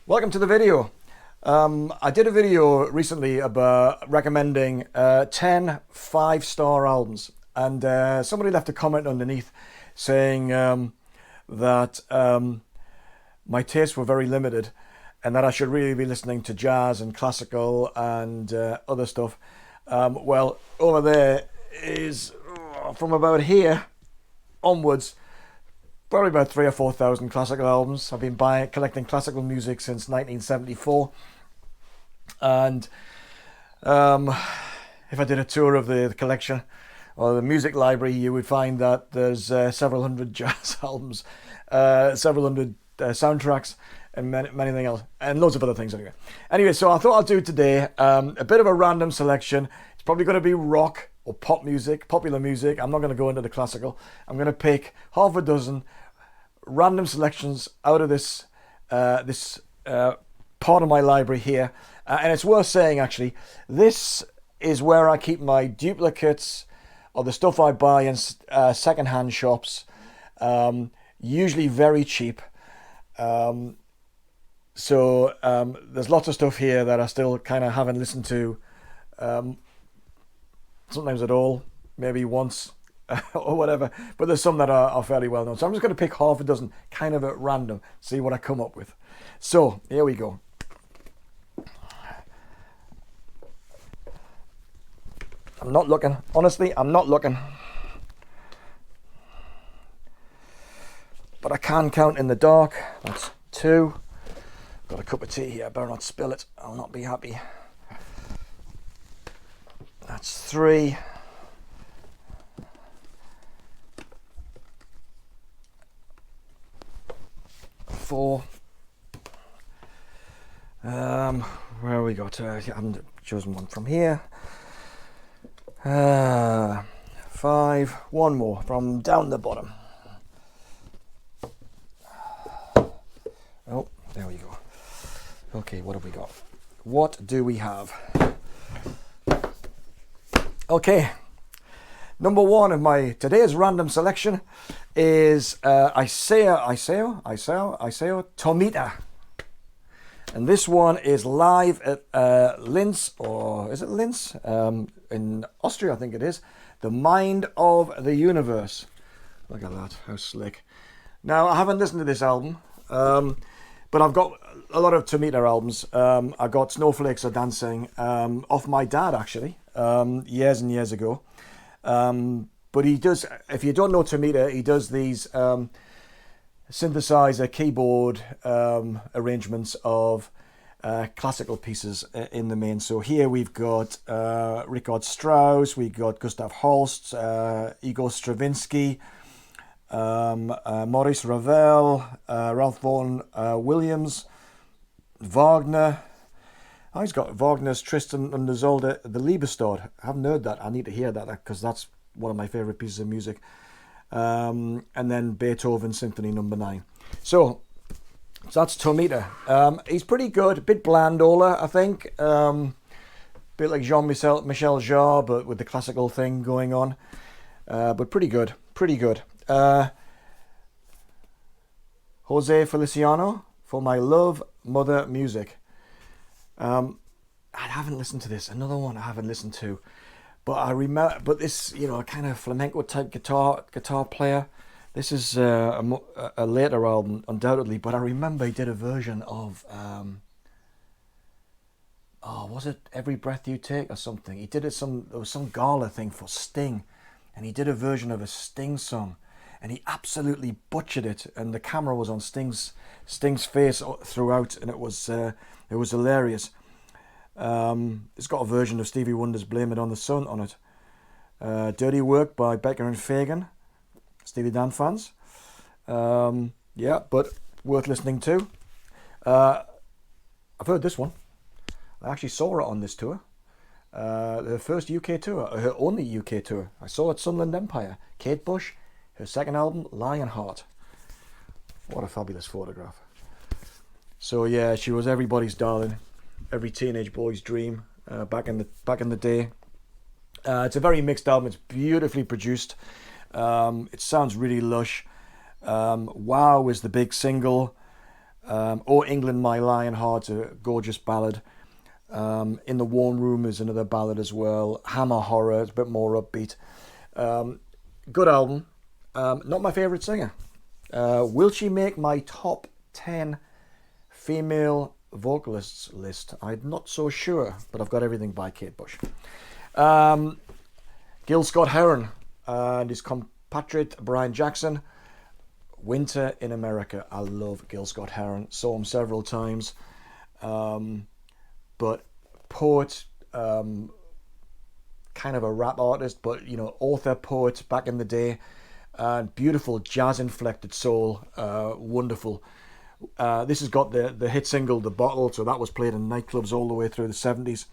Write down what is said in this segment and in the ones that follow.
Welcome to the video. I did a video recently about recommending 10 5-star albums, and somebody left a comment underneath saying that my tastes were very limited and that I should really be listening to jazz and classical and other stuff. Well, over there is from about here onwards, probably about 3 or 4,000 classical albums. I've been collecting classical music since 1974, and if I did a tour of the collection or the music library, you would find that there's several hundred jazz albums, several hundred soundtracks, and many else, and loads of other things anyway. So I thought I'll do today a bit of a random selection. It's probably going to be rock or pop music, popular music. I'm not going to go into the classical. I'm going to pick half a dozen random selections out of this part of my library here, and it's worth saying actually, this is where I keep my duplicates or the stuff I buy in second-hand shops, usually very cheap. So there's lots of stuff here that I still kind of haven't listened to, sometimes at all, maybe once. Or whatever, but there's some that are fairly well known. So I'm just going to pick half a dozen kind of at random, see what I come up with. So here we go. I'm not looking, honestly, I'm not looking, but I can count in the dark. That's 2. Got a cup of tea here, I better not spill it, I'll not be happy. That's 3. 4. Where have we got? I haven't chosen one from here. 5. One more from down the bottom. Oh, there we go. Okay, what have we got? What do we have? Okay. Number 1 of my today's random selection is Isao Tomita, and this one is live at Linz, or is it Linz? In Austria, I think it is. The Mind of the Universe. Look at that, how slick. Now, I haven't listened to this album, but I've got a lot of Tomita albums. I got Snowflakes Are Dancing off my dad, actually, years and years ago. But he does, if you don't know Tomita, he does these synthesizer keyboard arrangements of classical pieces in the main. So here we've got Richard Strauss, we've got Gustav Holst, Igor Stravinsky, Maurice Ravel, Ralph Vaughan Williams, Wagner. Oh, he's got Wagner's Tristan und Isolde, the Liebestod. I haven't heard that. I need to hear that because that's one of my favourite pieces of music. And then Beethoven Symphony Number 9. So that's Tomita. He's pretty good. A bit blandola, I think. Bit like Jean-Michel Jarre, but with the classical thing going on. But pretty good. Pretty good. Jose Feliciano, For My Love, Mother Music. I haven't listened to this. Another one I haven't listened to, but I remember. But this, a kind of flamenco type guitar player. This is a later album, undoubtedly. But I remember he did a version of was it Every Breath You Take or something? He did it there was some gala thing for Sting, and he did a version of a Sting song, and he absolutely butchered it. And the camera was on Sting's face throughout, and it was hilarious. It's got a version of Stevie Wonder's Blame It on the Sun on it. Dirty Work by Becker and Fagan. Steely Dan fans. Yeah, but worth listening to. I've heard this one. I actually saw her on this tour. Her first UK tour, her only UK tour. I saw it at Sunderland Empire. Kate Bush, her second album, Lionheart. What a fabulous photograph. So yeah, she was everybody's darling, every teenage boy's dream back in the day. It's a very mixed album. It's beautifully produced. It sounds really lush. Wow is the big single. Oh England My Lionheart's a gorgeous ballad. In the Warm Room is another ballad as well. Hammer Horror, it's a bit more upbeat. Good album. Not my favourite singer. Will she make my top 10 female vocalists list? I'm not so sure, but I've got everything by Kate Bush. Gil Scott-Heron and his compatriot Brian Jackson. Winter in America. I love Gil Scott-Heron. Saw him several times. But poet, kind of a rap artist, but you know, author, poet back in the day, and beautiful jazz inflected soul, wonderful. This has got the hit single "The Bottle," so that was played in nightclubs all the way through the 70s.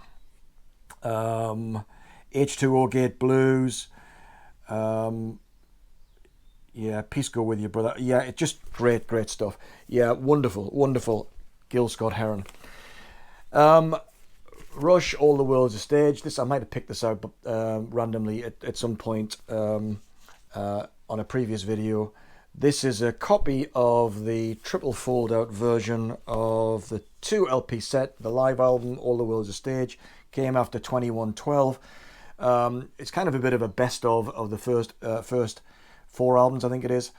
H2O Gate Blues, yeah, Peace Go With You, Brother. Yeah, it's just great stuff. Yeah, wonderful Gil Scott-Heron. Rush, All the World's a Stage. This I might have picked this out randomly at some point on a previous video. This is a copy of the triple fold out version of the 2 LP set. The live album, All the World's a Stage, came after 2112. It's kind of a bit of a best of the first 4 albums, I think it is.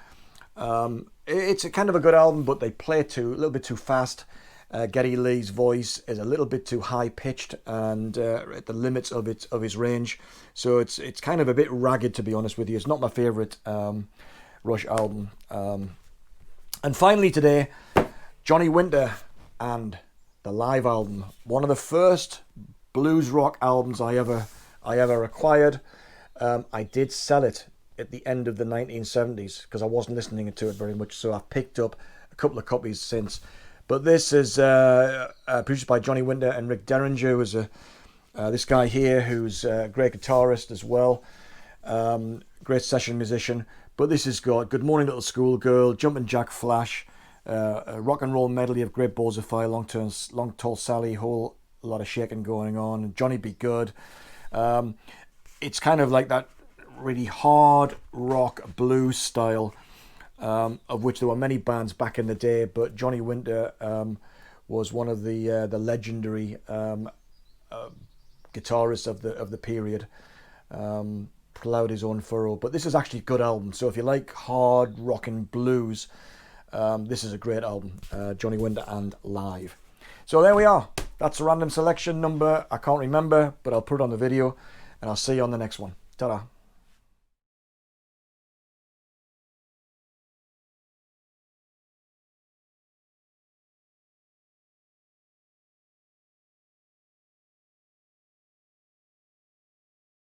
It's a kind of a good album, but they play a little bit too fast. Geddy Lee's voice is a little bit too high pitched and at the limits of his range, so it's kind of a bit ragged, to be honest with you. It's not my favorite Rush album. And finally today, Johnny Winter and the live album, one of the first blues rock albums I ever acquired. I did sell it at the end of the 1970s because I wasn't listening to it very much, so I've picked up a couple of copies since. But this is produced by Johnny Winter and Rick Derringer, who's this guy here, who's a great guitarist as well, great session musician. But this has got Good Morning Little Schoolgirl, Jumpin' Jack Flash, a rock and roll medley of Great Balls of Fire, Long Tall Sally, whole lot of shaking going on, Johnny Be Good. It's kind of like that really hard rock blues style, of which there were many bands back in the day, but Johnny Winter was one of the legendary guitarists of the period. Plowed his own furrow, but this is actually a good album. So if you like hard rockin' blues, this is a great album, Johnny Winter and live. So there we are. That's a random selection number. I can't remember, but I'll put it on the video, and I'll see you on the next one. Ta-da.